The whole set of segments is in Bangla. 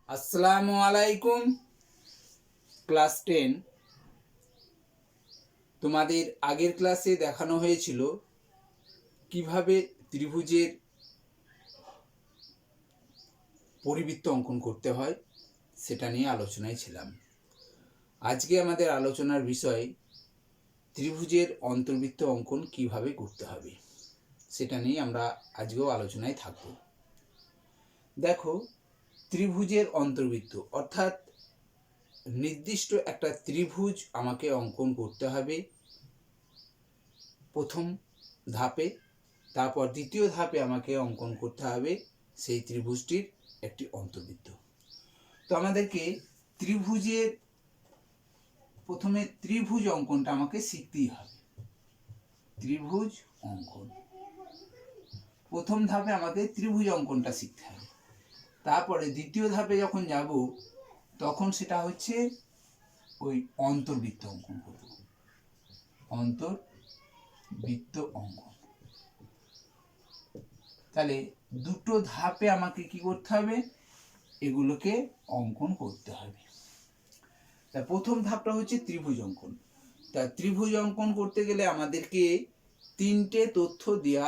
আসসালামু আলাইকুম। ক্লাস 10 তোমাদের আগের ক্লাসে দেখানো হয়েছিল কিভাবে ত্রিভুজের পরিবৃত্ত অঙ্কন করতে হয়, সেটা নিয়ে আলোচনায় ছিলাম। আজকে আমাদের আলোচনার বিষয় ত্রিভুজের অন্তর্বৃত্ত অঙ্কন কিভাবে করতে হবে, সেটা নিয়ে আমরা আজকেও আলোচনায় থাকব। দেখো, ত্রিভুজের অন্তর্বৃত্ত অর্থাৎ নির্দিষ্ট একটা ত্রিভুজ আমাকে অঙ্কন করতে হবে প্রথম ধাপে, তারপর দ্বিতীয় ধাপে আমাকে অঙ্কন করতে হবে সেই ত্রিভুজটির একটি অন্তর্বৃত্ত। তো আমাদেরকে ত্রিভুজের প্রথমে ত্রিভুজ অঙ্কনটা আমাকে শিখতেই হবে। ত্রিভুজ অঙ্কন প্রথম ধাপে আমাকে ত্রিভুজ অঙ্কনটা শিখতে হবে। তারপরে দ্বিতীয় ধাপে যখন যাব তখন সেটা হচ্ছে ওই অন্তর্বৃত্ত অঙ্কন করব। অন্তর্বৃত্ত অঙ্কন, তাহলে দুটো ধাপে আমাকে কি করতে হবে, এগুলোকে অঙ্কন করতে হবে। তা প্রথম ধাপটা হচ্ছে ত্রিভুজ অঙ্কন। তা ত্রিভুজ অঙ্কন করতে গেলে আমাদেরকে তিনটে তথ্য দেয়া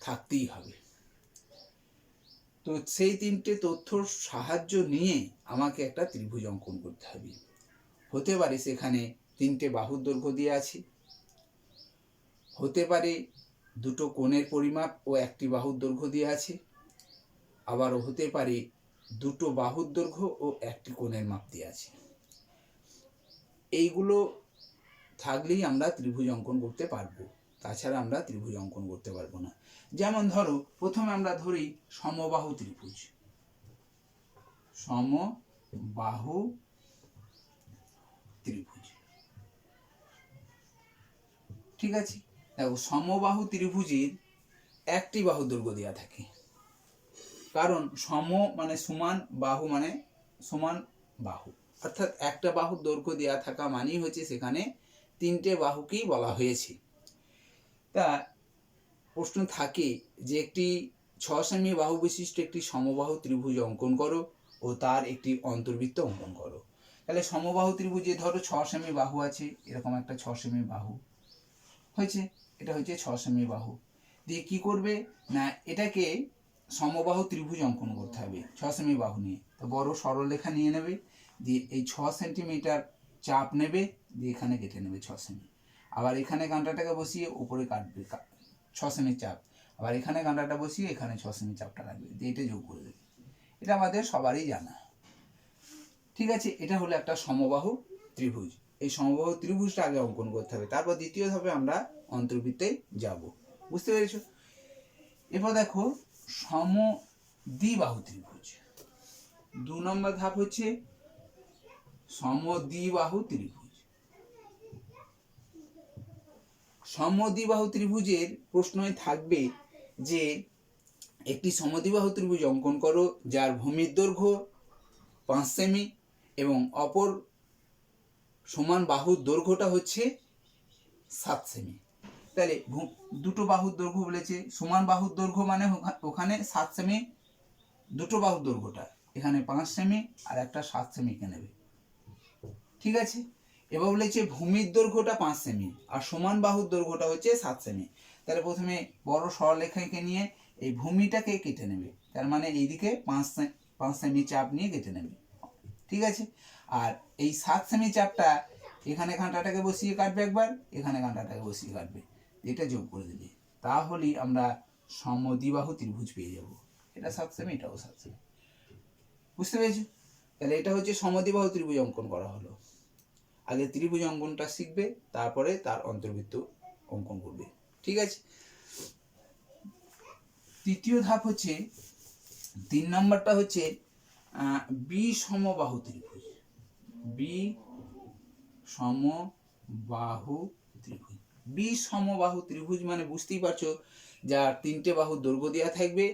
থাকতেই হবে। তো সেই তিনটে তথ্যর সাহায্য নিয়ে আমাকে একটা ত্রিভুজ অঙ্কন করতে হবে। হতে পারে সেখানে তিনটে বাহুর দৈর্ঘ্য দিয়ে আছে, হতে পারে দুটো কোণের পরিমাপ ও একটি বাহুর দৈর্ঘ্য দিয়ে আছে, আবারও হতে পারে দুটো বাহুর দৈর্ঘ্য ও একটি কোণের মাপ দিয়ে আছে। এইগুলো থাকলেই আমরা ত্রিভুজ অঙ্কন করতে পারবো, তাছাড়া আমরা ত্রিভুজ অঙ্কন করতে পারবো না। যেমন ধরো, প্রথমে আমরা ধরি সমবাহু ত্রিভুজ। সমবাহু ত্রিভুজ, ঠিক আছে। দেখো, সমবাহু ত্রিভুজের একটি বাহুর দৈর্ঘ্য দেওয়া থাকে, কারণ সম মানে সমান, বাহু মানে সমান বাহু, অর্থাৎ একটা বাহুর দৈর্ঘ্য দেওয়া থাকা মানেই হচ্ছে সেখানে তিনটে বাহুকেই বলা হয়েছে। তা প্রশ্ন থাকে যে একটি 6 সেমি বাহু বিশিষ্ট একটি সমবাহু ত্রিভুজ অঙ্কন করো ও তার একটি অন্তর্বৃত্ত অঙ্কন করো। তাহলে সমবাহু ত্রিভুজে ধরো 6 সেমি বাহু আছে, এরকম একটা 6 সেমি বাহু হয়েছে, এটা হচ্ছে 6 সেমি বাহু দিয়ে কি করবে না, এটাকে সমবাহু ত্রিভুজ অঙ্কন করতে হবে 6 সেমি বাহু নিয়ে। তো বড় সরলরেখা নিয়ে নেবে, দিয়ে এই 6 সেন্টিমিটার চাপ নেবে, দিয়ে এখানে কেটে নেবে 6 সেমি। আবার এখানে কাঁটাটাকে বসিয়ে উপরে কাটবে 6 সেমি চাপ, আবার এখানে কাঁটাটা বসিয়ে এখানে 6 সেমি চাপটা রাখবে, দিয়ে এটা যোগ করে দেবে। এটা আমাদের সবারই জানা, ঠিক আছে। এটা হলো একটা সমবাহু ত্রিভুজ। এই সমবাহু ত্রিভুজটা আগে অঙ্কন করতে হবে, তারপর দ্বিতীয় ধাপে আমরা অন্তর্বৃত্তে যাব। বুঝতে পেরেছো? এরপর দেখো সমদ্বিবাহু ত্রিভুজ। 2 নম্বর ধাপ হচ্ছে সমদ্বিবাহু ত্রিভুজ। সমদ্বিবাহু ত্রিভুজের প্রশ্নই থাকবে যে একটি সমদ্বিবাহু ত্রিভুজ অঙ্কন করো যার ভূমির দৈর্ঘ্য 5 সেমি এবং অপর সমান বাহুর দৈর্ঘ্যটা হচ্ছে 7 সেমি। তাহলে দুটো বাহুর দৈর্ঘ্য বলেছে, সমান বাহুর দৈর্ঘ্য মানে ওখানে 7 সেমি, দুটো বাহুর দৈর্ঘ্যটা এখানে 5 সেমি আর একটা 7 সেমি কে নেবে, ঠিক আছে। এবার বলেছে ভূমির দৈর্ঘ্যটা 5 সেমি আর সমান বাহুর দৈর্ঘ্যটা হচ্ছে 7 সেমি। তাহলে প্রথমে বড় সরলরেখাকে নিয়ে এই ভূমিটাকে কেটে নেবে, তার মানে এইদিকে 5 সেমি চাপ নিয়ে কেটে নেবে, ঠিক আছে। আর এই 7 সেমি চাপটা এখানে কাঁটাটাকে বসিয়ে কাটবে একবার, এখানে কাঁটাটাকে বসিয়ে কাটবে, এটা যোগ করে দেবে, তাহলেই আমরা সমদ্বিবাহু ত্রিভুজ পেয়ে যাব। এটা 7 সেমি, এটাও 7 সেমি। বুঝতে পেরেছো? তাহলে এটা হচ্ছে সমদ্বিবাহু ত্রিভুজ অঙ্কন করা হলো। আগে ত্রিভুজ অঙ্কনটা শিখবে, তারপরে তার অন্তর্বৃত্ত অঙ্কন করবে, ঠিক আছে। তৃতীয় ধাপ হচ্ছে 3 নম্বরটা হচ্ছে বিষমবাহু ত্রিভুজ। বিষমবাহু ত্রিভুজ। বিষমবাহু ত্রিভুজ মানে বুঝতেই পারছো, যার তিনটে বাহুর দৈর্ঘ্য দেওয়া থাকবে,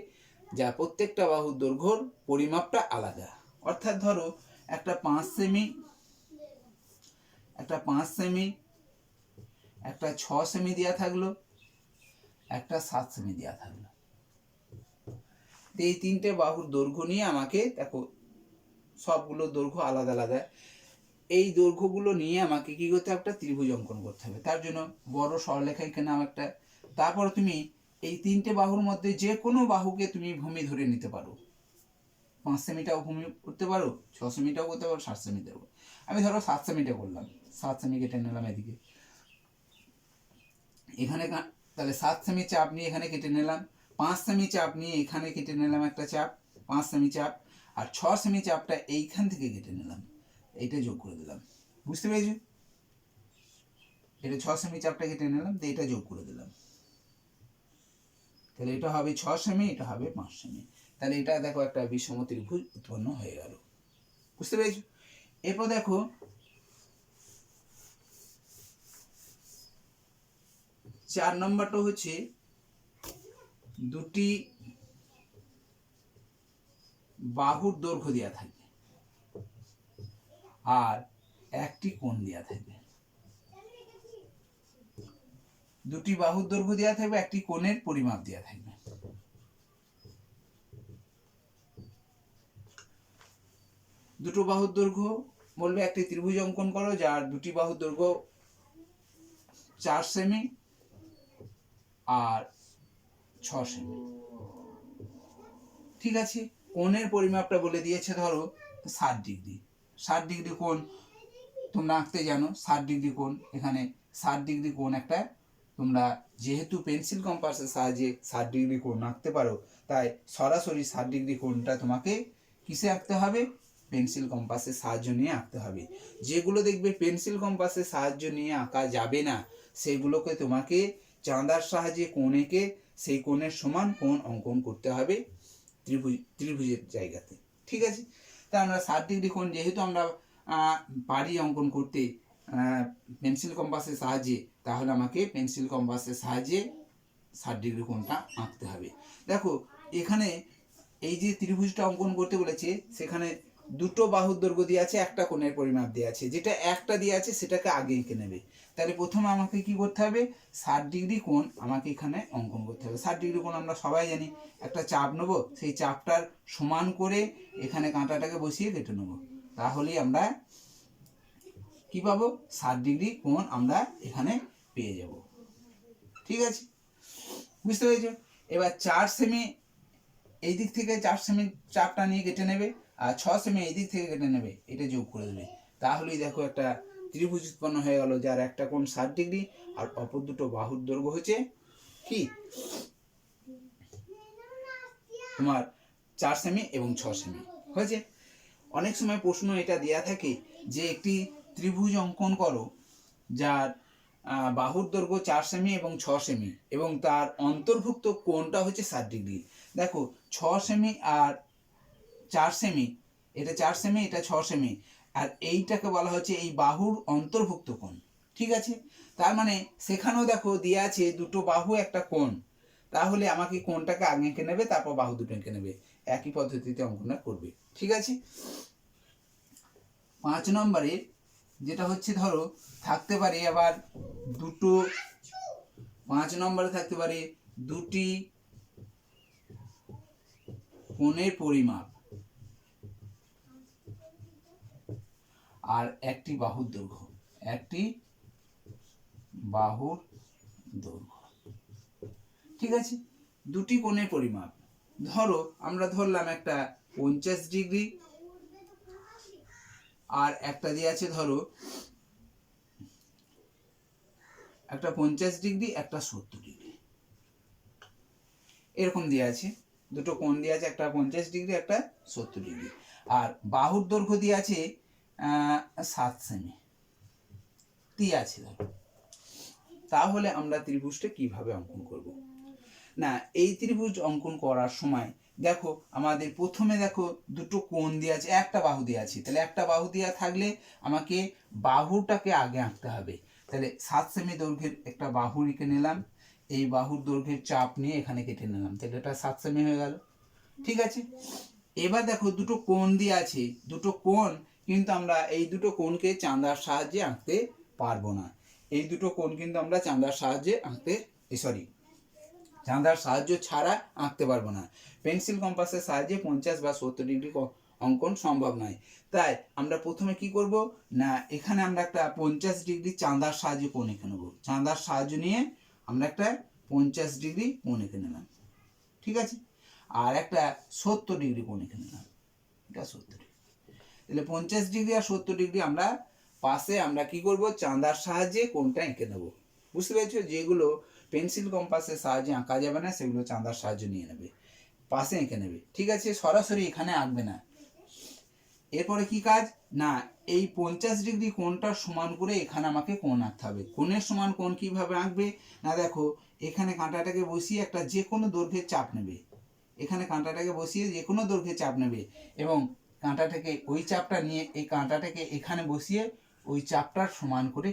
যা প্রত্যেকটা বাহুর দৈর্ঘ্যর পরিমাপটা আলাদা। অর্থাৎ ধরো একটা 5 সেমি, একটা 5 সেমি, একটা 6 সেমি দেওয়া থাকলো, একটা 7 সেমি দেওয়া থাকলো। এই তিনটে বাহুর দৈর্ঘ্য নিয়ে আমাকে দেখো সবগুলো দৈর্ঘ্য আলাদা আলাদা। এই দৈর্ঘ্যগুলো নিয়ে আমাকে কি করতে হবে, একটা ত্রিভুজ অঙ্কন করতে হবে। তার জন্য বড় সরলরেখা এখানে একটা, তারপর তুমি এই তিনটে বাহুর মধ্যে যে কোনো বাহুকে তুমি ভূমি ধরে নিতে পারো। 5 সেমিটাও ভূমি করতে পারো, 6 সেমিটাও করতে পারো, 7 সেমিটাও। আমি ধরো 7 সেমিটা করলাম, 7 সেমি কেটে নিলাম এদিকে, এখানে তাহলে 7 সেমি চাপ নিয়ে এখানে কেটে নিলাম, 5 সেমি চাপ নিয়ে এখানে কেটে নিলাম একটা চাপ, 5 সেমি চাপ, আর 6 সেমি চাপটা এইখান থেকে কেটে নিলাম, এইটা যোগ করে দিলাম। বুঝতে পেরেছো? এটা 6 সেমি চাপটা কেটে নিলাম, তো এটা যোগ করে দিলাম, তাহলে এটা হবে 6 সেমি, এটা হবে 5 সেমি। তাহলে এটা দেখো একটা বিষম ত্রিভুজ উৎপন্ন হয়ে গেল। বুঝতে পেরেছো? এরপর দেখো 4 নম্বরটা হচ্ছে দুটি বাহুর দৈর্ঘ্য দেওয়া থাকবে আর একটি কোণ দেওয়া থাকবে। দুটি বাহুর দৈর্ঘ্য দেওয়া থাকবে, একটি কোণের পরিমাপ দেওয়া থাকবে। দুটো বাহুর দৈর্ঘ্য বলবে একটি ত্রিভুজ অঙ্কন করো যার দুটি বাহুর দৈর্ঘ্য 4 সেমি আর 6 সেমি। ঠিক আছে, কোণের পরিমাপটা বলে দিয়েছে ধরো 60 ডিগ্রি। 60 ডিগ্রি কোণ তোমরা আঁকতে জানো, 60 ডিগ্রি কোণ, এখানে 60 ডিগ্রি কোণ একটা, তোমরা যেহেতু পেন্সিল কম্পাসের সাহায্যে 60 ডিগ্রি কোণ আঁকতে পারো, তাই সরাসরি 60 ডিগ্রি কোণটা তোমাকে কিসে আঁকতে হবে, পেন্সিল কম্পাসের সাহায্য নিয়ে আঁকতে হবে। যেগুলো দেখবে পেন্সিল কম্পাসের সাহায্য নিয়ে আঁকা যাবে না, সেগুলোকে তোমাকে চাঁদার সাহায্যে কোণ এঁকে সেই কোণের সমান কোণ অঙ্কন করতে হবে ত্রিভুজের জায়গাতে। ঠিক আছে, তা আমরা 60 ডিগ্রি কোণ যেহেতু আমরা পারি অঙ্কন করতে পেন্সিল কম্পাসের সাহায্যে, তাহলে আমাকে পেন্সিল কম্পাসের সাহায্যে 60 ডিগ্রি কোণটা আঁকতে হবে। দেখো এখানে এই যে ত্রিভুজটা অঙ্কন করতে বলেছে, সেখানে দুটো বাহুর দৈর্ঘ্য দিয়ে আছে, একটা কোণের পরিমাপ দিয়ে আছে, যেটা একটা দিয়ে আছে সেটাকে আগে এঁকে নেবে। তাহলে প্রথমে আমাকে কি করতে হবে, 60 ডিগ্রি কোণ আমাকে এখানে অঙ্কন করতে হবে। 60 ডিগ্রি কোণ আমরা সবাই জানি, একটা চাপ নেবো, সেই চাপটার সমান করে এখানে কাঁটাটাকে বসিয়ে কেটে নেবো, তাহলেই আমরা কি পাবো, 60 ডিগ্রি কোণ আমরা এখানে পেয়ে যাব। ঠিক আছে, বুঝতে পেরেছো? এবার 4 সেমি এই দিক থেকে 4 সেমি চাপটা নিয়ে কেটে নেবে, আর 6 সেমি এই দিক থেকে কেটে নেবে, এটা যোগ করে দেবে, তাহলেই দেখো একটা ত্রিভুজ উৎপন্ন হয়ে গেল, যার একটা কোণ 60 ডিগ্রি আর অপর দুটো বাহুর দৈর্ঘ্য হচ্ছে কি তোমার 4 সেমি এবং 6 সেমি হয়েছে। অনেক সময় প্রশ্ন এটা দেয়া থাকে যে একটি ত্রিভুজ অঙ্কন করো যার বাহুর দৈর্ঘ্য 4 সেমি এবং 6 সেমি এবং তার অন্তর্ভুক্ত কোণটা হচ্ছে 60 ডিগ্রি। দেখো 6 সেমি আর 4 সেমি, এটা 4 সেমি, এটা 6 সেমি, আর এইটাকে বলা হচ্ছে এই বাহুর অন্তর্ভুক্ত কোণ। ঠিক আছে, তার মানে সেখানেও দেখো দেওয়া আছে দুটো বাহু একটা কোণ, তাহলে আমাকে কোণটাকে আগে এঁকে নেবে, তারপর বাহু দুটো এঁকে নেবে, একই পদ্ধতিতে অঙ্কনটা করবে। ঠিক আছে, 5 নম্বরে যেটা হচ্ছে ধরো থাকতে পারে আবার দুটো, 5 নম্বরে থাকতে পারে দুটি কোণের পরিমাপ আর একটি বাহুর দৈর্ঘ্য, একটি বাহুর দৈর্ঘ্য। ঠিক আছে, দুটি কোণের পরিমাপ, ধরো আমরা ধরলাম একটা 50 ডিগ্রি আর একটা দিয়ে আছে ধরো একটা 50 ডিগ্রি, একটা 70 ডিগ্রি, এরকম দিয়ে আছে, দুটো কোণ দিয়ে আছে, একটা 50 ডিগ্রি, একটা 70 ডিগ্রি, আর বাহুর দৈর্ঘ্য দিয়ে আছে 7 সেমি দিয়ে আছে ধরো। তাহলে আমরা ত্রিভুজটা কিভাবে অঙ্কন করব? না, এই ত্রিভুজ অঙ্কন করার সময় দেখো আমাদের প্রথমে দেখো দুটো কোণ দিয়ে আছে, একটা বাহু দিয়ে আছে, তাহলে একটা বাহু দেওয়া থাকলে আমাকে বাহুটাকে আগে আঁকতে হবে। তাহলে 7 সেমি দৈর্ঘ্যের একটা বাহু এঁকে নিলাম, এই বাহুর দৈর্ঘ্যের চাপ নিয়ে এখানে কেটে নিলাম, তাহলে এটা 7 সেমি হয়ে গেল। ঠিক আছে, এবার দেখো দুটো কোণ দিয়ে আছে, দুটো কোণ কিন্তু আমরা এই দুটো কোণকে চাঁদার সাহায্যে আঁকতে পারবো না, এই দুটো কোণ কিন্তু আমরা চাঁদার সাহায্যে আঁকতে চাঁদার সাহায্য ছাড়া আঁকতে পারবো না। পেন্সিল কম্পাসের সাহায্যে 50 বা 70 ডিগ্রি অঙ্কন সম্ভব নয়। তাই আমরা প্রথমে কি করব না, এখানে আমরা একটা 50 ডিগ্রি চাঁদার সাহায্যে কোণ এঁকে নেব। চাঁদার সাহায্য নিয়ে আমরা একটা 50 ডিগ্রি কোণ এঁকে নিলাম, ঠিক আছে। আর একটা 70 ডিগ্রি কোণ এঁকে নিলাম, এটা 70 ডিগ্রি। তাহলে 50 ডিগ্রি আর 70 ডিগ্রি আমরা পাশে আমরা কি করব, চাঁদার সাহায্যে কোণটা এঁকে নেব। বুঝতে পেরেছো? যেগুলো পেন্সিল কম্পাসের সাহায্যে আঁকা যাবে না সেগুলো চাঁদার সাহায্য নিয়ে নেবে, পাশে এঁকে নেবে, ঠিক আছে। সরাসরি এখানে আঁকবে না। এরপরে কি কাজ না, এই 50 ডিগ্রি কোণটা সমান করে এখানে আমাকে কোণ আঁকতে হবে। কোণের সমান কোণ কিভাবে আঁকবে না, দেখো এখানে কাঁটাটাকে বসিয়ে একটা যে কোনো দৈর্ঘ্যের চাপ নেবে, এখানে কাঁটাটাকে বসিয়ে যে কোনো দৈর্ঘ্যের চাপ নেবে এবং কাঁটাটাকে ওই চাপটা নিয়ে এই কাঁটাটাকে এখানে বসিয়ে ওই চাপটার সমান করে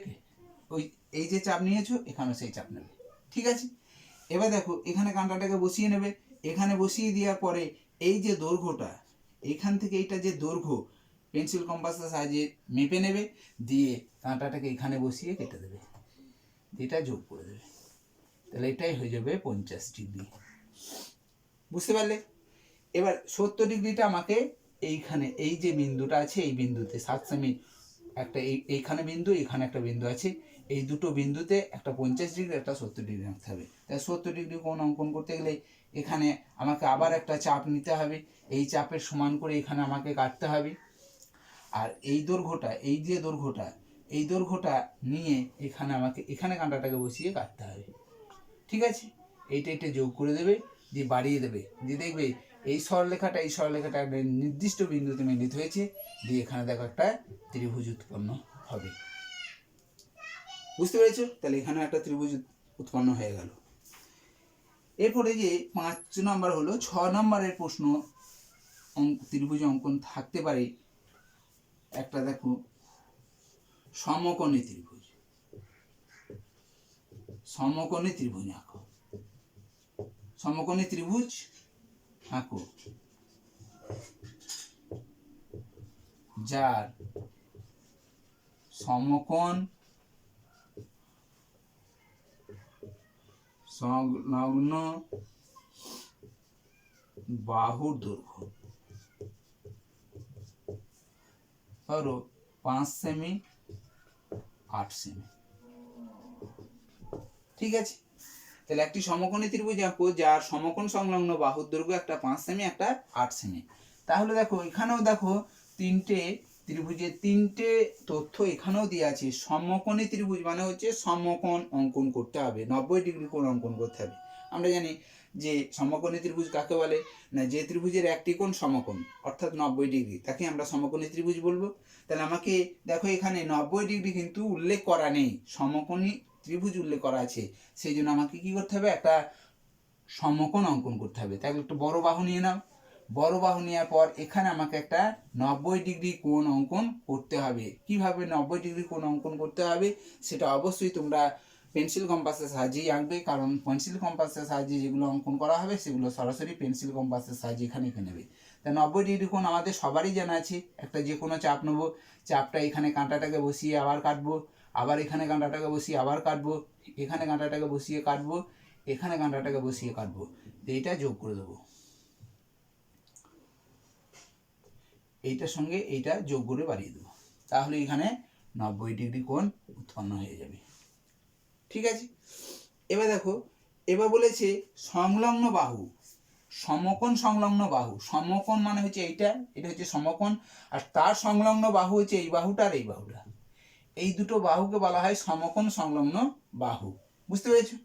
ওই এই যে চাপ নিয়েছো এখানে সেই চাপ নেবে, ঠিক আছে। এবার দেখো এখানে কাঁটাটাকে বসিয়ে নেবে, এখানে বসিয়ে দেওয়ার পরে এই যে দৈর্ঘ্যটা, এখান থেকে এইটা যে দৈর্ঘ্য পেন্সিল কম্পাসের সাহায্যে মেপে নেবে, দিয়ে কাঁটাটাকে এখানে বসিয়ে কেটে দেবে, এটা যোগ করে দেবে। তাহলে এটাই হয়ে যাবে 50 ডিগ্রি। বুঝতে পারলে? এবার 70 ডিগ্রিটা আমাকে এইখানে এই যে বিন্দুটা আছে এই বিন্দুতে 7 সেমি একটা এইখানে বিন্দু, এখানে একটা বিন্দু আছে, এই দুটো বিন্দুতে একটা 50 ডিগ্রি একটা 70 ডিগ্রি আঁকতে হবে। তাই 70 ডিগ্রি কোণ অঙ্কন করতে গেলে এখানে আমাকে আবার একটা চাপ নিতে হবে, এই চাপের সমান করে এখানে আমাকে কাটতে হবে। আর এই দৈর্ঘ্যটা, এই যে দৈর্ঘ্যটা, এই দৈর্ঘ্যটা নিয়ে এখানে আমাকে এখানে কাঁটাটাকে বসিয়ে কাটতে হবে, ঠিক আছে। এইটা যোগ করে দেবে, দিয়ে বাড়িয়ে দেবে, দিয়ে দেখবে এই সরলরেখাটা এই সরলরেখাটা একটা নির্দিষ্ট বিন্দুতে মিলিত হয়েছে, দিয়ে এখানে দেখো একটা ত্রিভুজ উৎপন্ন হবে। বুঝতে পেরেছো? তাহলে এখানে একটা ত্রিভুজ উৎপন্ন হয়ে গেল। এরপরে যে 5 নম্বর হলো 6 নম্বরের প্রশ্ন, ত্রিভুজ অঙ্কন থাকতে পারে একটা, দেখো সমকোণী ত্রিভুজ। সমকোণী ত্রিভুজ আঁকো, সমকোণী ত্রিভুজ আঁকো যার সমকোণ সংলগ্ন বাহুর দৈর্ঘ্য ধরো 5 সেমি 8 সেমি, ঠিক আছে। তাহলে একটি সমকোণী ত্রিভুজ আঁকো যার সমকোণ সংলগ্ন বাহুর দৈর্ঘ্য একটা 5 সেমি একটা 8 সেমি। তাহলে দেখো এখানেও দেখো তিনটে ত্রিভুজের তিনটে তথ্য এখানেও দেওয়া আছে। সমকোণী ত্রিভুজ মানে হচ্ছে সমকোণ অঙ্কন করতে হবে, 90 ডিগ্রি কোণ অঙ্কন করতে হবে। আমরা জানি যে সমকোণী ত্রিভুজ কাকে বলে না, যে ত্রিভুজের একটি কোণ সমকোণ অর্থাৎ 90 ডিগ্রি তাকে আমরা সমকোণী ত্রিভুজ বলবো। তাহলে আমাকে দেখো এখানে 90 ডিগ্রি কিন্তু উল্লেখ করা নেই, সমকোণী ত্রিভুজ উল্লেখ করা আছে, সেই জন্য আমাকে কি করতে হবে, একটা সমকোণ অঙ্কন করতে হবে। তাহলে একটু বড় বাহু নিয়ে নাও, বড় বাহু নেওয়ার পর এখানে আমাকে একটা 90 ডিগ্রি কোণ অঙ্কন করতে হবে। কিভাবে 90 ডিগ্রি কোণ অঙ্কন করতে হবে সেটা অবশ্যই তোমরা পেন্সিল কম্পাসের সাহায্যেই আঁকবে, কারণ পেন্সিল কম্পাসের সাহায্যে যেগুলো অঙ্কন করা হবে সেগুলো সরাসরি পেন্সিল কম্পাসের সাহায্যে এখানে এঁকে নেবে। তা 90 ডিগ্রি কোণ আমাদের সবারই জানা আছে। একটা যে কোনো চাপ নেবো, চাপটা এখানে কাঁটাটাকে বসিয়ে আবার কাটবো, আবার এখানে কাঁটাটাকে বসিয়ে আবার কাটবো, এখানে কাঁটাটাকে বসিয়ে কাটবো, এখানে কাঁটাটাকে বসিয়ে কাটবো, এইটা যোগ করে দেবো, এইটার সঙ্গে এইটা যোগ করে বাড়িয়ে দেবো, তাহলে এখানে 90 ডিগ্রি কোণ উৎপন্ন হয়ে যাবে, ঠিক আছে। এবার দেখো, এবার বলেছে সংলগ্ন বাহু, সমকোণ সংলগ্ন বাহু। সমকোণ মানে হচ্ছে এইটা, এটা হচ্ছে সমকোণ, আর তার সংলগ্ন বাহু হচ্ছে এই বাহুটা আর এই বাহুটা, এই দুটো বাহুকে বলা হয় সমকোণ সংলগ্ন বাহু। বুঝতে পেরেছো?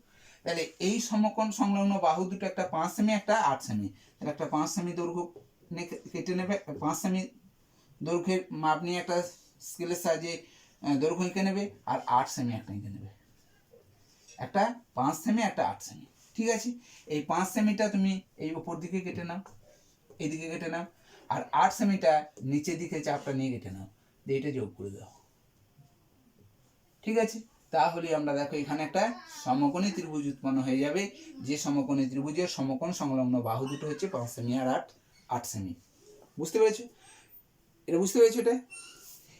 তাহলে এই সমকোণ সংলগ্ন বাহু দুটো, একটা 5 সেমি একটা 8 সেমি। তাহলে একটা 5 সেমি দৈর্ঘ্য কেটে নেবে, 5 সেমি দৈর্ঘ্যের মাপ নিয়ে একটা স্কেলের সাহায্যে দৈর্ঘ্য এঁকে নেবে, আর 8 সেমি একটা এঁকে নেবে, একটা 5 সেমি একটা 8 সেমি, ঠিক আছে। এই 5 সেমিটা তুমি এই উপর দিকে কেটে নাও, এইদিকে কেটে নাও, আর 8 সেমিটা নিচের দিকে চাপটা নিয়ে কেটে নাও, দিয়ে এটা যোগ করে দাও, ঠিক আছে। তাহলে আমরা দেখো এখানে একটা সমকোণী ত্রিভুজ উৎপন্ন হয়ে যাবে, যে সমকোণী ত্রিভুজের সমকোণ সংলগ্ন বাহু দুটো হচ্ছে 5 সেমি আর 8 সেমি। বুঝতে পেরেছো? এটা বুঝতে পেরেছো এটা?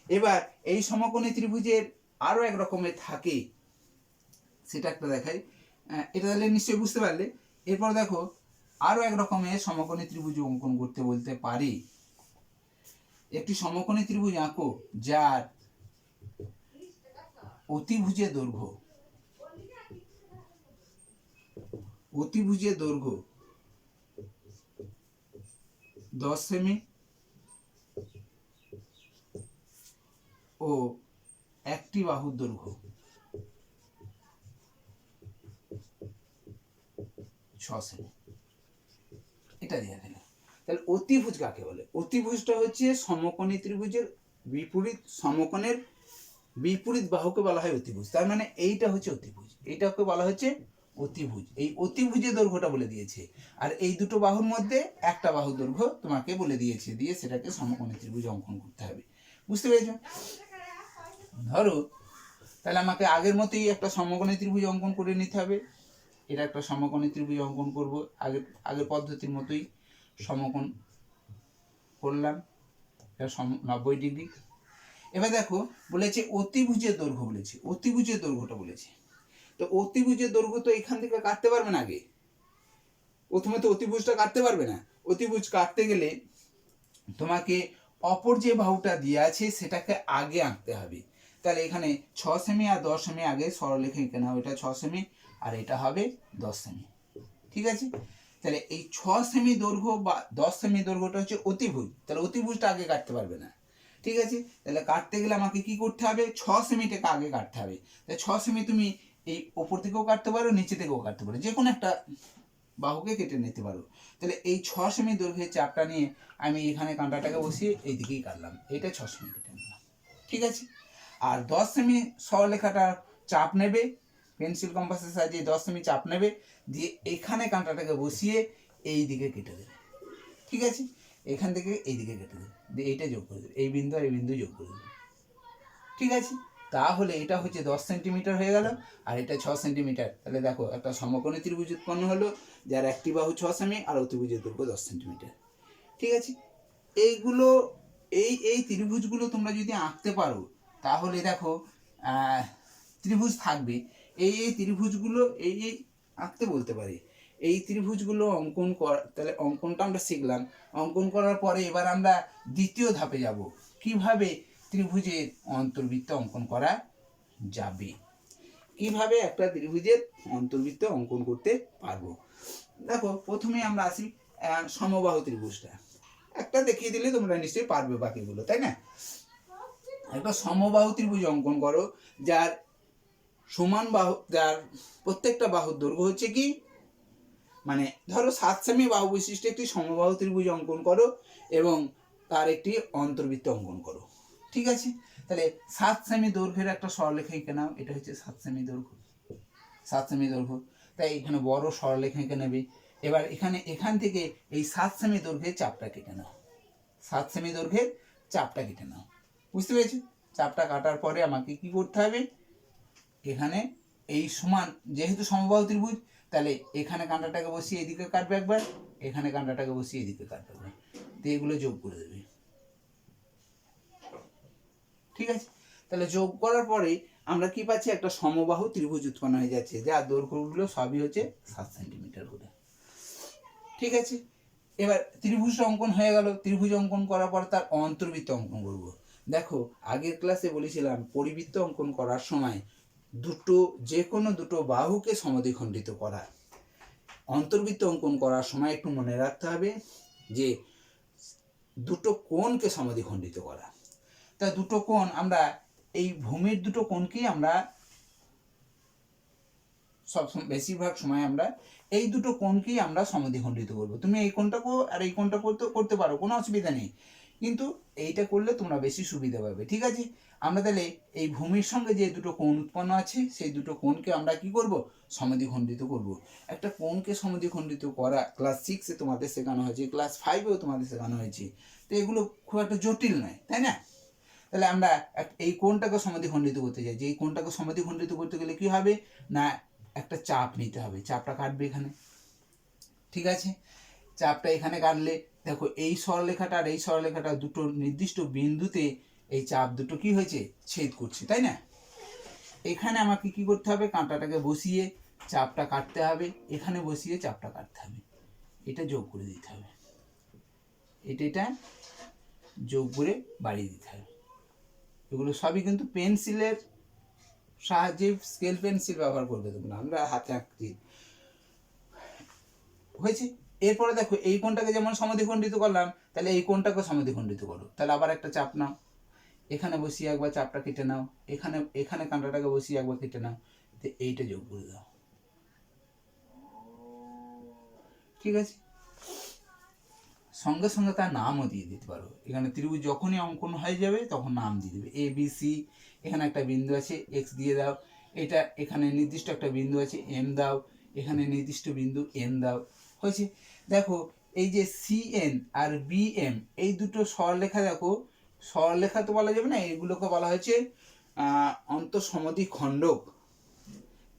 এবার এই সমকোণী ত্রিভুজের আরো এক রকমের থাকে, সেটা একটা দেখাই। এটা তাহলে নিশ্চয়ই বুঝতে পারলে। এরপর দেখো আরো এক রকমের সমকোণী ত্রিভুজ অঙ্কন করতে বলতে পারি, একটি সমকোণী ত্রিভুজ আঁকো যার অতিভুজের দৈর্ঘ্য 10 সেমি ও একটি বাহুর দৈর্ঘ্য 6 সেমি। এটা দিয়ে দিলে তাহলে অতিভুজ কাকে বলে? অতিভুজটা হচ্ছে সমকোণী ত্রিভুজের বিপরীত সমকোণের বিপরীত বাহুকে বলা হয় অতিভুজ। তার মানে এইটা হচ্ছে অতিভুজ, এইটাকে বলা হচ্ছে অতিভুজ। এই অতিভুজের দৈর্ঘ্যটা বলে দিয়েছে, আর এই দুটো বাহুর মধ্যে একটা বাহুর দৈর্ঘ্য তোমাকে বলে দিয়েছে, দিয়ে সেটাকে সমকোণী ত্রিভুজ অঙ্কন করতে হবে। বুঝতে পেরেছো? ধরো তাহলে আমাকে আগের মতোই একটা সমকোণী ত্রিভুজ অঙ্কন করে নিতে হবে। এটা একটা সমকোণী ত্রিভুজ অঙ্কন করব আগের পদ্ধতির মতোই। সমকোণ করলাম, এটা 90 ডিগ্রি। এবার দেখো বলেছে অতিভুজের দৈর্ঘ্য, বলেছে অতিভুজের দৈর্ঘ্যটা বলেছে। তো অতিভুজের দৈর্ঘ্য তো এখান থেকে কাটতে পারবে না, আগে প্রথমে তো অতিভুজটা কাটতে পারবে না। অতিভুজ কাটতে গেলে তোমাকে অপর যে বাহুটা দিয়ে আছে সেটাকে আগে আঁকতে হবে। তাহলে এখানে 6 সেমি আর 10 সেমি আগে সরলরেখা এঁকে নাও। এটা 6 সেমি আর এটা হবে 10 সেমি। ঠিক আছে? তাহলে এই 6 সেমি দৈর্ঘ্য বা 10 সেমি দৈর্ঘ্যটা হচ্ছে অতিভুজ। তাহলে অতিভুজটা আগে কাটতে পারবে না। ঠিক আছে? তাহলে কাটতে গেলে আমাকে কি করতে হবে? 6 সেমিটাকে আগে কাটতে হবে। তাহলে 6 সেমি তুমি এই ওপর থেকেও কাটতে পারো, নিচে থেকেও কাটতে পারো, যে কোনো একটা বাহুকে কেটে নিতে পারো। তাহলে এই 6 সেমি দৈর্ঘ্যের চাপটা নিয়ে আমি এখানে কাঁটাটাকে বসিয়ে এই দিকেই কাটলাম। এটা 6 সেমি কেটে নিলাম। ঠিক আছে? আর 10 সেমি সরলরেখাটা চাপ নেবে, পেন্সিল কম্পাসের সাহায্যে 10 সেমি চাপ নেবে, দিয়ে এখানে কাঁটাটাকে বসিয়ে এই দিকে কেটে দেবে। ঠিক আছে? এখান থেকে এই দিকে কেটে দেবে, দিয়ে এইটা যোগ করে দেবে, এই বিন্দু আর এই বিন্দু যোগ করে দেবে। ঠিক আছে? তাহলে এটা হচ্ছে 10 সেন্টিমিটার হয়ে গেল, আর এটা 6 সেন্টিমিটার। তাহলে দেখো একটা সমকোণী ত্রিভুজ উৎপন্ন হলো যার একটি বাহু 6 সেমি আর অতিভুজের দৈর্ঘ্য 10 সেন্টিমিটার। ঠিক আছে? এইগুলো এই ত্রিভুজগুলো তোমরা যদি আঁকতে পারো তাহলে দেখো ত্রিভুজ থাকবে। এই ত্রিভুজগুলো এই আঁকতে বলতে পারি। এই ত্রিভুজগুলো অঙ্কন কর, তাহলে অঙ্কনটা আমরা শিখলাম। অঙ্কন করার পরে এবার আমরা দ্বিতীয় ধাপে যাব, কিভাবে ত্রিভুজের অন্তর্বৃত্ত অঙ্কন করা যাবে, কিভাবে একটা ত্রিভুজের অন্তর্বৃত্ত অঙ্কন করতে পারবো। দেখো প্রথমে আমরা আসি সমবাহু ত্রিভুজটা একটা দেখিয়ে দিলে তোমরা নিশ্চয়ই পারবে বাকিগুলো, তাই না? একটা সমবাহু ত্রিভুজ অঙ্কন করো যার সমান বাহু, যার প্রত্যেকটা বাহুর দৈর্ঘ্য হচ্ছে কি, মানে ধরো 7 সেমি বাহু বিশিষ্ট একটি সমবাহু ত্রিভুজ অঙ্কন করো এবং তার একটি অন্তর্বৃত্ত অঙ্কন করো। ঠিক আছে? তাহলে 7 সেমি দৈর্ঘ্যের একটা সরলরেখা এঁকে নাও। এটা হচ্ছে 7 সেমি দৈর্ঘ্য, 7 সেমি দৈর্ঘ্য। তাই এখানে বড় সরলরেখা এঁকে নেবে। এবার এখান থেকে এই 7 সেমি দৈর্ঘ্যের চাপটা কেটে নাও, 7 সেমি দৈর্ঘ্যের চাপটা কেটে নাও। বুঝতে পেরেছো? চাপটা কাটার পরে আমাকে কি করতে হবে? এখানে এই সমান, যেহেতু সমবাহু ত্রিভুজ, তাহলে এখানে কাঁটাটাকে বসিয়ে এদিকে কাটবে একবার, এখানে কাঁটাটাকে বসিয়ে এদিকে কাটবে একবার, তো এগুলো যোগ করে দেবে। ঠিক আছে? তাহলে যোগ করার পরে আমরা কি পাচ্ছি? একটা সমবাহু ত্রিভুজ উৎপন্ন হয়ে যাচ্ছে, যার দৈর্ঘ্যগুলো সবই হচ্ছে 7 সেন্টিমিটার করে। ঠিক আছে? এবার ত্রিভুজ অঙ্কন হয়ে গেল। ত্রিভুজ অঙ্কন করার পর তার অন্তর্বৃত্ত অঙ্কন করব। দেখো আগের ক্লাসে বলেছিলাম পরিবৃত্ত অঙ্কন করার সময় যে কোনো দুটো বাহুকে সমদ্বিখণ্ডিত করা। অন্তর্বৃত্ত অঙ্কন করার সময় একটু মনে রাখতে হবে যে দুটো কোণকে সমদ্বিখণ্ডিত করা। তা দুটো কোণ, আমরা এই ভূমির দুটো কোণকেই আমরা বেশিরভাগ সময় আমরা এই দুটো কোণকেই আমরা সমদ্বিখণ্ডিত করব। তুমি এই কোণটাকেও আর এই কোণটা করতে পারো, কোনো অসুবিধা নেই, কিন্তু এইটা করলে তোমরা বেশি সুবিধা পাবে। ঠিক আছে? আমরা তাহলে এই ভূমির সঙ্গে যে দুটো কোণ উৎপন্ন আছে সেই দুটো কোণকে আমরা কি করব? সমদ্বিখণ্ডিত করব। একটা কোণকে সমদ্বিখণ্ডিত করা ক্লাস 6-এ তোমাদের শেখানো হয়েছে, ক্লাস 5-এও তোমাদের শেখানো হয়েছে, তো এগুলো খুব একটা জটিল নয়, তাই না? তাহলে আমরা এই কোণটাকে সমদ্বিখণ্ডিত করতে চাই, যে এই কোণটাকে সমদ্বিখণ্ডিত করতে গেলে কি হবে না, একটা চাপ নিতে হবে, চাপটা কাটবে এখানে। ঠিক আছে? চাপটা এখানে কাটলে দেখো এই সরলরেখাটা আর এই সরলরেখাটা দুটো নির্দিষ্ট বিন্দুতে এই চাপ দুটো কি হয়েছে? ছেদ করছে, তাই না? এখানে আমাকে কি করতে হবে? কাঁটাটাকে বসিয়ে চাপটা কাটতে হবে, এখানে বসিয়ে চাপটা কাটতে হবে, এটা যোগ করে দিতে হবে। এটা যোগ করে বাড়িয়ে দিতে হবে। এগুলো সবই কিন্তু পেন্সিলের সাহায্যে, স্কেল পেন্সিল ব্যবহার করবে তোমরা, আমরা হাতে আঁকছি। হয়েছে। এরপরে দেখো এই কোণটাকে যেমন সমদ্বিখণ্ডিত করলাম, তাহলে এই কোণটাকে সমদ্বিখণ্ডিত করো। তাহলে আবার একটা চাপ নাও, এখানে বসিয়ে একবার চাপটা কেটে নাও, এখানে কাঁটাটাকে বসিয়ে একবার কেটে নাও, তো এইটা যোগ করে দাও। ঠিক আছে। সঙ্গে সঙ্গে তার নামও দিয়ে দিতে পারো। এখানে ত্রিভুজ যখনই অঙ্কন হয়ে যাবে তখন নাম দিয়ে দেবে, এ বি সি, এখানে একটা বিন্দু আছে এক্স দিয়ে দাও, এটা এখানে নির্দিষ্ট একটা বিন্দু আছে এম দাও, এখানে নির্দিষ্ট বিন্দু এন দাও। হয়েছে। দেখো এই যে সি এন আর বি এম, এই দুটো সরলরেখা, দেখো সরলরেখা তো বলা যাবে না, এগুলোকে বলা হয়েছে অন্তঃসমদ্বিখণ্ডক।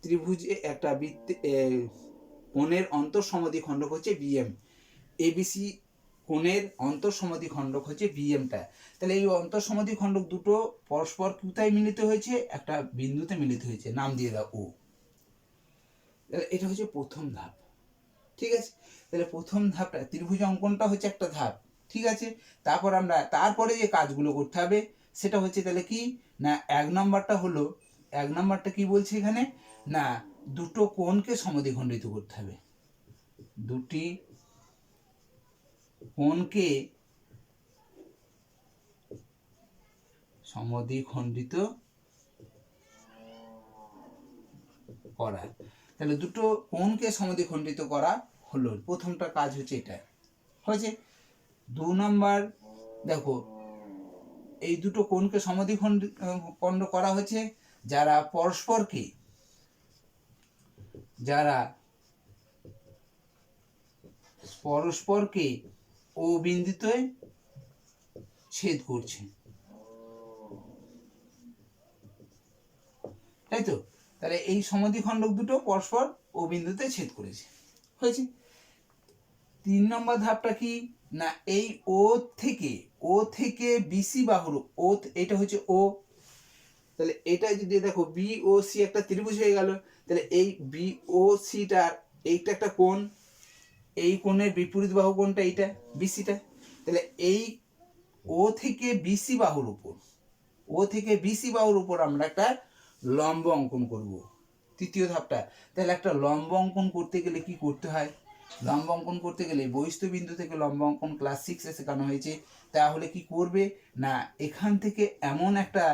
ত্রিভুজে একটা কোণের অন্তঃসমদ্বিখণ্ডক হচ্ছে বিএম, এবিসি কোণের অন্তঃসমদ্বিখণ্ডক হচ্ছে বিএমটা। তাহলে এই অন্তঃসমদ্বিখণ্ডক দুটো পরস্পর কোথায় মিলিত হয়েছে? একটা বিন্দুতে মিলিত হয়েছে, নাম দিয়ে দাও ও। তাহলে এটা হচ্ছে প্রথম ধাপ। ঠিক আছে। তাহলে প্রথম ধাপটা, ত্রিভুজ অঙ্কনটা হচ্ছে একটা ধাপ। ঠিক আছে। তারপর আমরা তারপরে যে কাজগুলো করতে হবে সেটা হচ্ছে তাহলে কি না, এক নম্বরটা কি বলছে এখানে না, দুটো কোণকে সমদ্বিখণ্ডিত করতে হবে। দুটি কোণকে সমদ্বিখণ্ডিত করা। তাহলে দুটো কোণকে সমদ্বিখণ্ডিত করা হলো, প্রথমটা কাজ হচ্ছে এটা। হয়েছে। 2 নম্বর, দেখো এই দুটো কোণকে সমদ্বিখণ্ড করা হচ্ছে যারা পরস্পরকে ও বিন্দুতে ছেদ করছে, তাই তো? তাহলে এই সমদ্বিখণ্ডক দুটো পরস্পর ও বিন্দুতে ছেদ করেছে। হয়েছে। 3 নম্বর ধাপটা কি না, এই ও থেকে বিসি বাহুর, এটা হচ্ছে ও, তাহলে এটা যদি দেখো বি ও সি একটা ত্রিভুজ হয়ে গেল, তাহলে এই বি ও সিটার এইটা একটা কোণ, এই কোণের বিপরীত বাহু কোণটা এইটা বিসিটা। তাহলে এই ও থেকে বিসি বাহুর উপর আমরা একটা লম্ব অঙ্কন করব, তৃতীয় ধাপটা। তাহলে একটা লম্ব অঙ্কন করতে গেলে কি করতে হয়? লম্ব অঙ্কন করতে গেলে বহিস্থ বিন্দু থেকে লম্ব অঙ্কন ক্লাস 6-এ শেখানো হয়েছে। তাহলে কি করবে না, এখান থেকে এমন একটা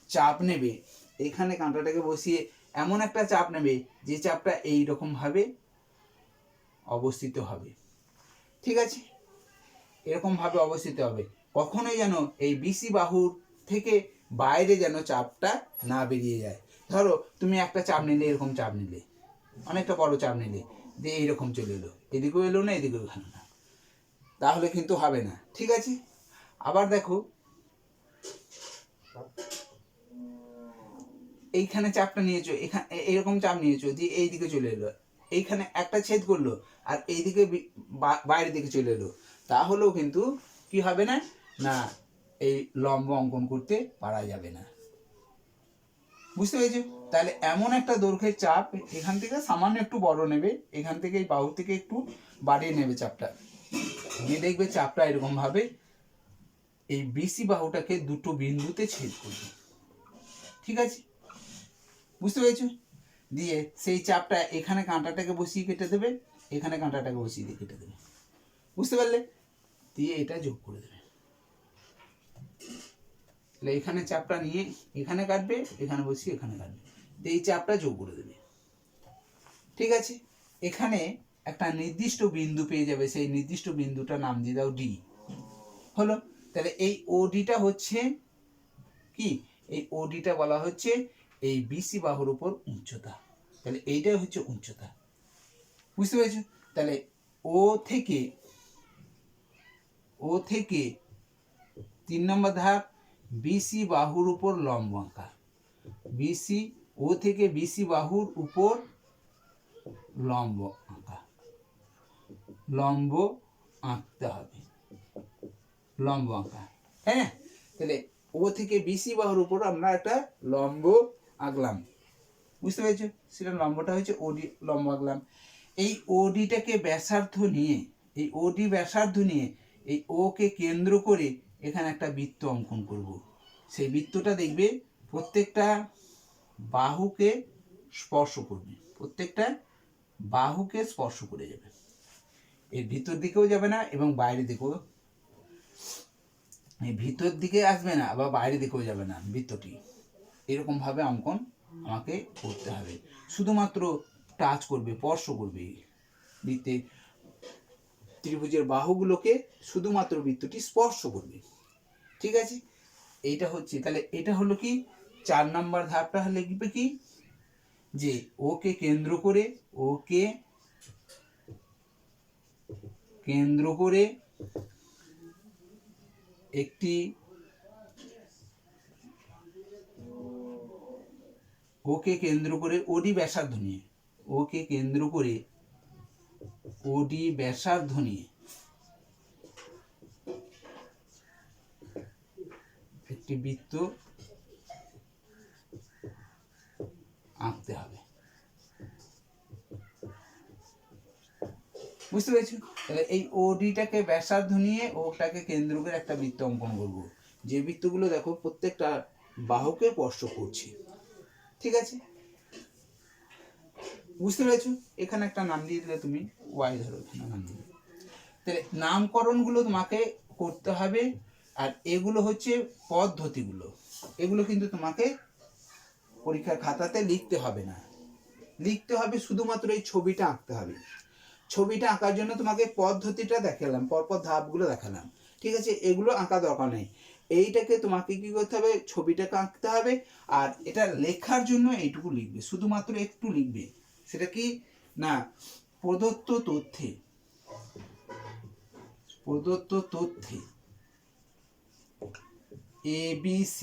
চাপ নেবে, এখানে কাঁটাটাকে বসিয়ে এমন একটা চাপ নেবে যে চাপটা এইরকম ভাবে অবস্থিত হবে। ঠিক আছে। এরকম ভাবে অবস্থিত হবে, কখনোই যেন এই বিসি বাহুর থেকে বাইরে যেন চাপটা না বেরিয়ে যায়। ধরো তুমি একটা চাপ নিলে, এরকম চাপ নিলে, অনেকটা বড় চাপ নিলে, যে এইরকম চলে এলো, এদিকেও এলো না এদিকেও এলো না, তাহলে কিন্তু হবে না। ঠিক আছে। আবার দেখো এইখানে চাপটা নিয়েছো, এখানে এরকম চাপ নিয়েছো, দিয়ে এইদিকে চলে এলো, এইখানে একটা ছেদ করলো আর এইদিকে বাইরের দিকে চলে এলো, তাহলেও কিন্তু কি হবে না, না এই লম্ব অঙ্কন করতে পারা যাবে না। বুঝতে পেরেছো? তাহলে এমন একটা দৈর্ঘ্যের চাপ এখান থেকে সামান্য একটু বড় নেবে, এখান থেকে এই বাহু থেকে একটু বাড়িয়ে নেবে চাপটা, নিয়ে দেখবে চাপটা এরকম ভাবে এই বিসি বাহুটাকে দুটো বিন্দুতে ছেদ করবে। ঠিক আছে। বুঝতে পেরেছো? দিয়ে সেই চাপটা এখানে কাঁটাটাকে বসিয়ে কেটে দেবে, এখানে কাঁটাটাকে বসিয়ে দিয়ে কেটে দেবে। বুঝতে পারলে? দিয়ে এটা যোগ করে দেবে। তাহলে এখানে চাপটা নিয়ে এখানে কাটবে, এখানে বসিয়ে এখানে কাটবে, দিয়ে এই চাপটা যোগ করে দেবে। ঠিক আছে। এখানে একটা নির্দিষ্ট বিন্দু পেয়ে যাবে, সেই নির্দিষ্ট বিন্দুটা নাম দিয়ে দাও ডি। হলো। তাহলে এই ওডিটা হচ্ছে কি, এই ওডিটা বলা হচ্ছে এই বিসি বাহুর উপর উচ্চতা। তাহলে এইটাই হচ্ছে উচ্চতা। বুঝতে পেরেছো? তাহলে ও থেকে 3 নম্বর ধাপ, বিসি বাহুর উপর লম্ব আঁকা। ও থেকে বিসি বাহুর উপর লম্ব আঁকতে হবে, লম্ব আঁকা। হ্যাঁ। তাহলে ও থেকে বিসি বাহুর উপর আমরা একটা লম্ব আঁকলাম। বুঝতে পেরেছো? সেটা লম্বটা হচ্ছে ওডি, লম্ব আঁকলাম। এই ওডিটাকে ব্যাসার্ধ নিয়ে, এই ওডি ব্যাসার্ধ নিয়ে এই ও কে কেন্দ্র করে এখানে একটা বৃত্ত অঙ্কন করব। সেই বৃত্তটা দেখবে প্রত্যেকটা বাহুকে স্পর্শ করবে, প্রত্যেকটা বাহুকে স্পর্শ করে যাবে, এর ভিতর দিকেও যাবে না এবং বাইরের দিকেও, এই ভিতর দিকে আসবে না বা বাইরের দিকেও যাবে না। বৃত্তটি এরকম ভাবে অঙ্কন আমাকে করতে হবে, শুধুমাত্র টাচ করবে, স্পর্শ করবে বৃত্তে, ত্রিভুজের বাহুগুলোকে শুধুমাত্র বৃত্তটি স্পর্শ করবে। ঠিক আছে, এইটা হচ্ছে, তাহলে এটা হলো কি 4 নাম্বার ধাপটা লিখবে কি, যে ওকে কেন্দ্র করে, ওকে কেন্দ্র করে একটি ওকে কেন্দ্র করে ওডি ব্যাসার্ধ নিয়ে, ওকে কেন্দ্র করে ওডি ব্যাসার্ধ নিয়ে একটি বৃত্ত আঁকতে হবে। বুঝতে পেরেছো? তাহলে এই ওডিটাকে ব্যাসার্ধ নিয়ে ওটাকে কেন্দ্র করে একটা বৃত্ত অঙ্কন করব, যে বৃত্তগুলো দেখো প্রত্যেকটা বাহুকে স্পর্শ করছে। ঠিক আছে, বুঝতে পেরেছো? এখানে একটা নাম দিয়ে দিলে তুমি, ওয়াই ধরো, এখানে নাম দিলে। তাহলে নামকরণগুলো তোমাকে করতে হবে, আর এগুলো হচ্ছে পদ্ধতিগুলো, এগুলো কিন্তু তোমাকে পরীক্ষার খাতাতে লিখতে হবে না, লিখতে হবে শুধুমাত্র এই ছবিটা আঁকতে হবে। ছবিটা আঁকার জন্য তোমাকে পদ্ধতিটা দেখালাম, পরপর ধাপগুলো দেখালাম। ঠিক আছে, এগুলো আঁকা দরকার নেই, এইটাকে তোমাকে কি করতে হবে, ছবিটাকে আঁকতে হবে। আর এটা লেখার জন্য এইটুকু লিখবে, শুধুমাত্র একটু লিখবে। সেটা কি না, প্রদত্ত তথ্যে, প্রদত্ত তথ্যে ABC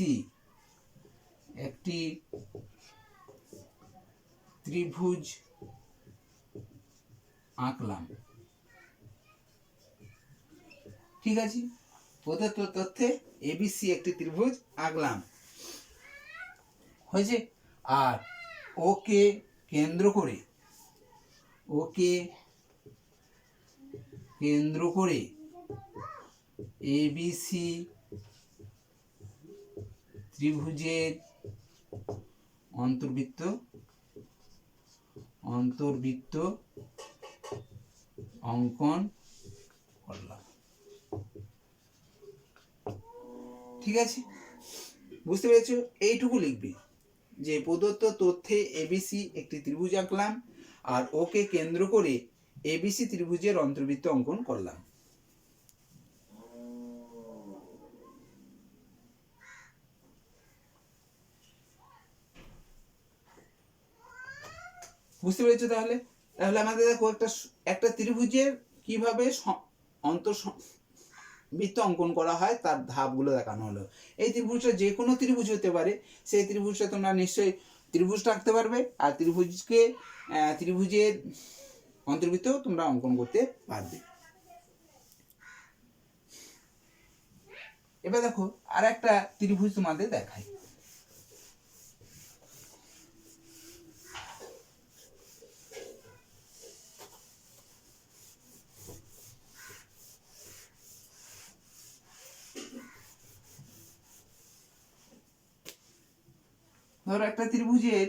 একটি ত্রিভুজ আঁকলাম। ঠিক আছে, প্রদত্ত তথ্যে ABC একটি ত্রিভুজ আঁকলাম, হয়েছে। আর ওকে কেন্দ্র করে, ওকে কেন্দ্র করে ABC ত্রিভুজের অন্তর্বৃত্ত অঙ্কন করলাম। ঠিক আছে, বুঝতে পেরেছো? এইটুকু লিখবি, যে প্রদত্ত তথ্যে ABC একটি ত্রিভুজ আঁকলাম, আর ওকে কেন্দ্র করে ABC ত্রিভুজের অন্তর্বৃত্ত অঙ্কন করলাম। বুঝতে পেরেছো? তাহলে তাহলে আমাদের দেখো একটা ত্রিভুজের কিভাবে বৃত্ত অঙ্কন করা হয় তার ধাপগুলো দেখানো হলো। এই ত্রিভুজটা যে কোনো ত্রিভুজ হতে পারে, সেই ত্রিভুজটা তোমরা নিশ্চয়ই ত্রিভুজটা আঁকতে পারবে, আর ত্রিভুজের অন্তর্বৃত্ত তোমরা অঙ্কন করতে পারবে। এবার দেখো আর একটা ত্রিভুজ তোমাদের দেখাই। ধরো একটা ত্রিভুজের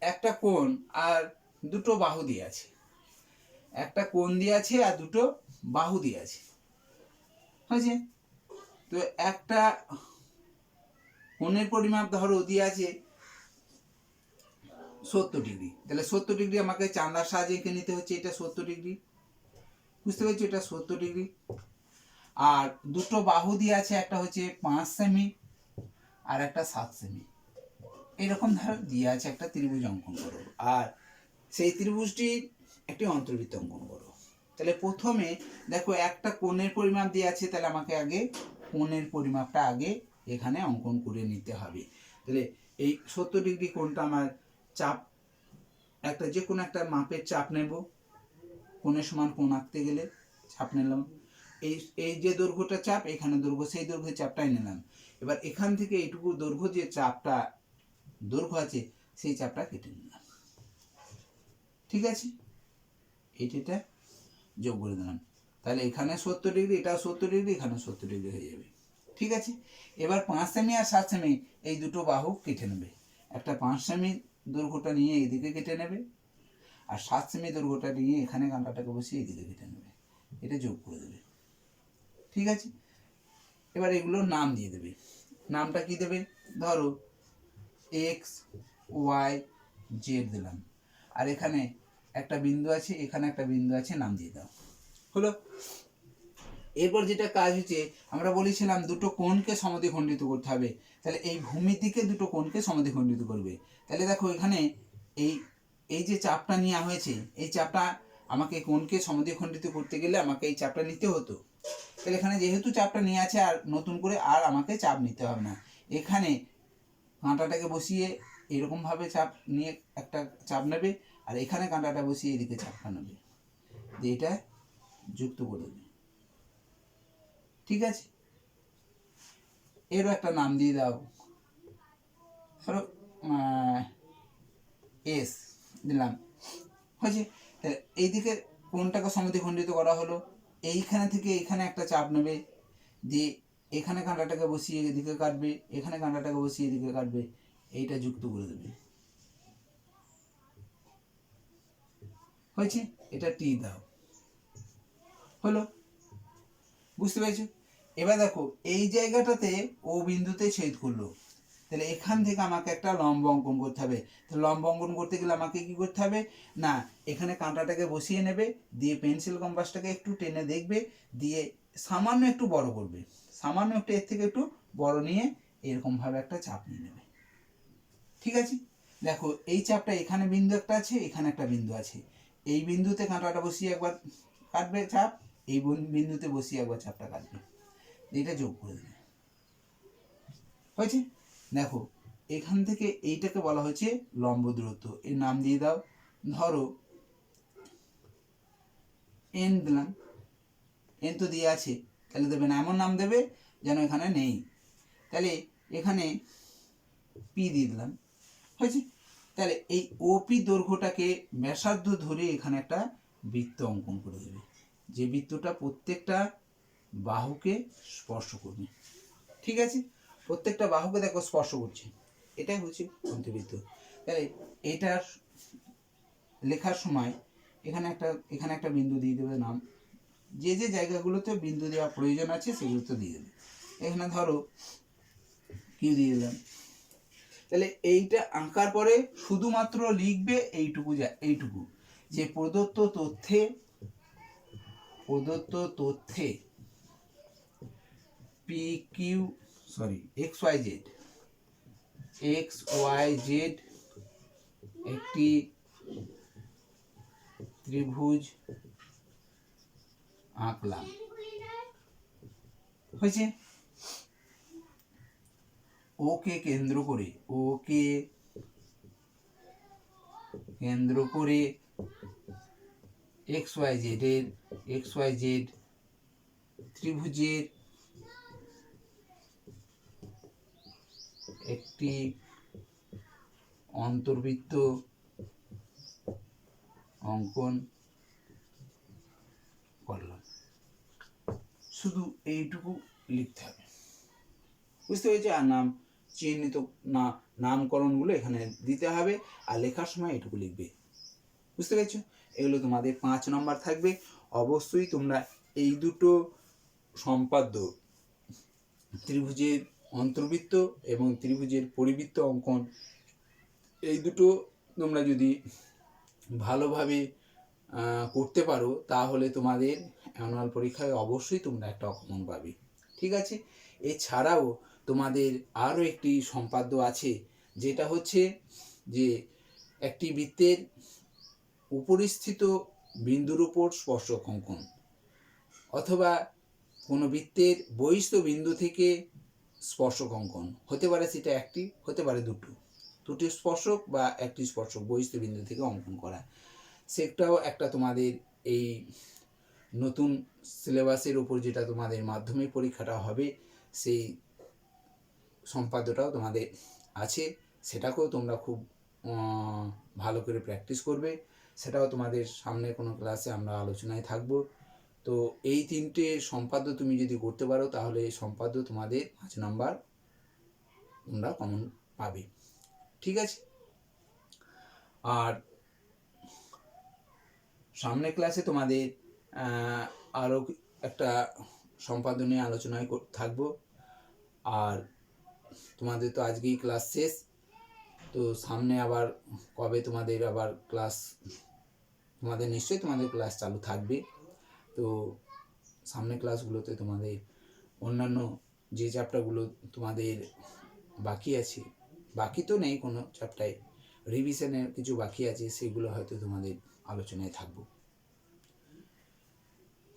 একটা কোণ আর দুটো বাহু দিয়ে আছে, একটা কোণ দিয়ে আছে আর দুটো বাহু দিয়ে আছে, হয়েছে। তো একটা কোণের পরিমাপ ধরো দিয়ে আছে 70 ডিগ্রি, তাহলে 70 ডিগ্রি আমাকে চাঁদার সাহায্যে এঁকে নিতে হচ্ছে, এটা 70 ডিগ্রি। বুঝতে পেরেছো? এটা 70 ডিগ্রি। আর দুটো বাহু দিয়ে আছে, একটা হচ্ছে 5 সেমি আর একটা 7 সেমি, এরকম ধর দিয়ে আছে একটা ত্রিভুজ অঙ্কন করো, আর সেই ত্রিভুজটির একটি অন্তর্বৃত্ত অঙ্কন করো। তাহলে প্রথমে দেখো একটা কোণের পরিমাপ দিয়ে আছে, তাহলে আমাকে আগে কোণের পরিমাপটা আগে এখানে অঙ্কন করে নিতে হবে। তাহলে এই 70 ডিগ্রি কোণটা আমার চাপ, একটা যে কোনো একটা মাপের চাপ নেব, কোণের সমান কোণ আঁকতে গেলে চাপ নিলাম, এই যে দৈর্ঘ্যটা চাপ, এখানে দৈর্ঘ্য, সেই দৈর্ঘ্যের চাপটাই নিলাম। এবার এখান থেকে এইটুকু দৈর্ঘ্য, যে চাপটা দৈর্ঘ্য আছে সেই চাপটা কেটে নিলাম। ঠিক আছে, এইটা যোগ করে দিলাম, তাহলে এখানে 70°, এটাও 70°, এখানে 70° হয়ে যাবে। ঠিক আছে, এবার 5 সেমি আর 7 সেমি এই দুটো বাহু কেটে নেবে। একটা 5 সেমি দৈর্ঘ্যটা নিয়ে এদিকে কেটে নেবে, আর 7 সেমি দৈর্ঘ্যটা নিয়ে এখানে কাঁটাটাকে বসিয়ে এদিকে কেটে নেবে, এটা যোগ করে দেবে। ঠিক আছে, এবার এগুলোর নাম দিয়ে দেবে। নামটা কি দেবে? ধরো এক্স ওয়াই জেড দিলাম, আর এখানে একটা বিন্দু আছে, এখানে একটা বিন্দু আছে, নাম দিয়ে দাও। হলো। এরপর যেটা কাজ হচ্ছে, আমরা বলেছিলাম দুটো কোণকে সমদ্বিখণ্ডিত করতে হবে, তাহলে এই ভূমির দিকে দুটো কোণকে সমদ্বিখণ্ডিত করবে। তাহলে দেখো এখানে এই এই যে চাপটা নেওয়া হয়েছে, এই চাপটা আমাকে কোণকে সমদ্বিখণ্ডিত করতে গেলে আমাকে এই চাপটা নিতে হতো। তাহলে এখানে যেহেতু চাপটা নিয়ে আছে, আর নতুন করে আর আমাকে চাপ নিতে হবে না। এখানে কাঁটাটাকে বসিয়ে এরকমভাবে চাপ নিয়ে একটা চাপ নেবে, আর এখানে কাঁটাটা বসিয়ে এদিকে চাপটা নেবে, এটা যুক্ত করে দেবে। ঠিক আছে, এরও একটা নাম দিয়ে দাও, ধরো এস দিলাম, হয়েছে। তাহলে এইদিকে কোনটাকে সমদ্বিখণ্ডিত করা হলো, এইখানে থেকে এইখানে একটা চাপ নেবে, দিয়ে এখানে কাঁটাটাকে বসিয়ে এদিকে কাটবে, এখানে কাঁটাটাকে বসিয়ে এদিকে কাটবে, এইটা যুক্ত করে দেবে। হয়েছে, এটা টি দাও, হলো। বুঝতে পেরেছো? এবার দেখো এই জায়গাটাতে ও বিন্দুতে ছেদ করলো, তাহলে এখান থেকে আমাকে একটা লম্ব অঙ্কন করতে হবে। তাহলে লম্ব অঙ্কন করতে গেলে আমাকে কি করতে হবে না, এখানে কাঁটাটাকে বসিয়ে নেবে, দিয়ে পেন্সিল কম্পাসটাকে একটু টেনে দেখবে, দিয়ে সামান্য একটু বড় করবে, সামান্য একটু এর থেকে একটু বড় নিয়ে এরকমভাবে একটা চাপ নিয়ে নেবে। ঠিক আছে, দেখো এই চাপটা এখানে বিন্দু একটা আছে, এখানে একটা বিন্দু আছে, এই বিন্দুতে কাঁটাটা বসিয়ে একবার কাটবে চাপ, এই বিন্দুতে বসিয়ে একবার চাপটা কাটবে, এটা যোগ করে দেবে। হয়েছে, দেখো এখান থেকে এইটাকে বলা হয়েছে লম্ব দূরত্ব, এর নাম দিয়ে দাও। ধরো এন দিলাম, এন তো দিয়ে আছে, তাহলে দেবে না, এমন নাম দেবে যেন এখানে নেই। তাহলে এখানে পি দিয়ে দিলাম, হয়েছে। তাহলে এই ওপি দৈর্ঘ্যটাকে ব্যাসার্ধ ধরে এখানে একটা বৃত্ত অঙ্কন করে দেবে, যে বৃত্তটা প্রত্যেকটা বাহুকে স্পর্শ করবে। ঠিক আছে, প্রত্যেকটা বাহুকে দেখো স্পর্শ করছে, এটাই হচ্ছে পঞ্চবৃত্ত। তাহলে এটার লেখার সময় এখানে একটা বিন্দু দিয়ে দেবে নাম, যে যে জায়গাগুলোতে বিন্দু দেওয়া প্রয়োজন আছে সেগুলোতে দিয়ে দেবে। এখানে ধরো কিউ দিয়ে দিলাম। তাহলে এইটা আঁকার পরে শুধুমাত্র লিখবে এইটুকু যে প্রদত্ত তথ্যে P Q X Y Z একটি ত্রিভুজ আঁকলাম। হয়েছে, ওকে কেন্দ্র করে এক্স ওয়াই জেড ত্রিভুজের একটি অন্তর্বৃত্ত অঙ্কন করলাম। শুধু এইটুকু লিখতে হবে, বুঝতে পেরেছি? আর নাম চিহ্নিত নামকরণগুলো এখানে দিতে হবে, আর লেখার সময় এটুকু লিখবে। বুঝতে পেরেছো? এগুলো তোমাদের 5 নম্বর থাকবে। অবশ্যই তোমরা এই দুটো সম্পাদ্য, ত্রিভুজের অন্তর্বৃত্ত এবং ত্রিভুজের পরিবৃত্ত অঙ্কন, এই দুটো তোমরা যদি ভালোভাবে করতে পারো তাহলে তোমাদের অ্যানুয়াল পরীক্ষায় অবশ্যই তোমরা একটা কমন পাবে। ঠিক আছে, এছাড়াও তোমাদের আরও একটি সম্পাদ্য আছে, যেটা হচ্ছে যে একটি বৃত্তের উপরিস্থিত বিন্দুর উপর স্পর্শক অঙ্কন, অথবা কোনো বৃত্তের বহিস্থ বিন্দু থেকে স্পর্শক অঙ্কন হতে পারে, সেটা একটি হতে পারে দুটি স্পর্শক বা একটি স্পর্শক বহিস্থ বিন্দু থেকে অঙ্কন করা। সেটাও একটা তোমাদের এই নতুন সিলেবাসের উপর যেটা তোমাদের মাধ্যমিক পরীক্ষাটা হবে সেই সম্পাদ্যটাও তোমাদের আছে, সেটাকেও তোমরা খুব ভালো করে প্র্যাকটিস করবে। সেটাও তোমাদের সামনে কোনো ক্লাসে আমরা আলোচনায় থাকবো। তো এই 3টে সম্পাদ্য তুমি যদি করতে পারো তাহলে এই সম্পাদ্য তোমাদের 5 নাম্বার তোমরা কমন পাবে। ঠিক আছে, আর সামনের ক্লাসে তোমাদের আরও একটা সম্পাদ্য নিয়ে আলোচনায় থাকবো। আর তোমাদের তো আজকেই ক্লাস শেষ, তো সামনে আবার কবে তোমাদের আবার ক্লাস, তোমাদের নিশ্চয়ই তোমাদের ক্লাস চালু থাকবে। তো সামনের ক্লাসগুলোতে তোমাদের অন্যান্য যে চ্যাপ্টারগুলো তোমাদের বাকি আছে, বাকি তো নেই কোনো চ্যাপ্টারে, রিভিশনের কিছু বাকি আছে, সেগুলো হয়তো তোমাদের আলোচনায় থাকবো।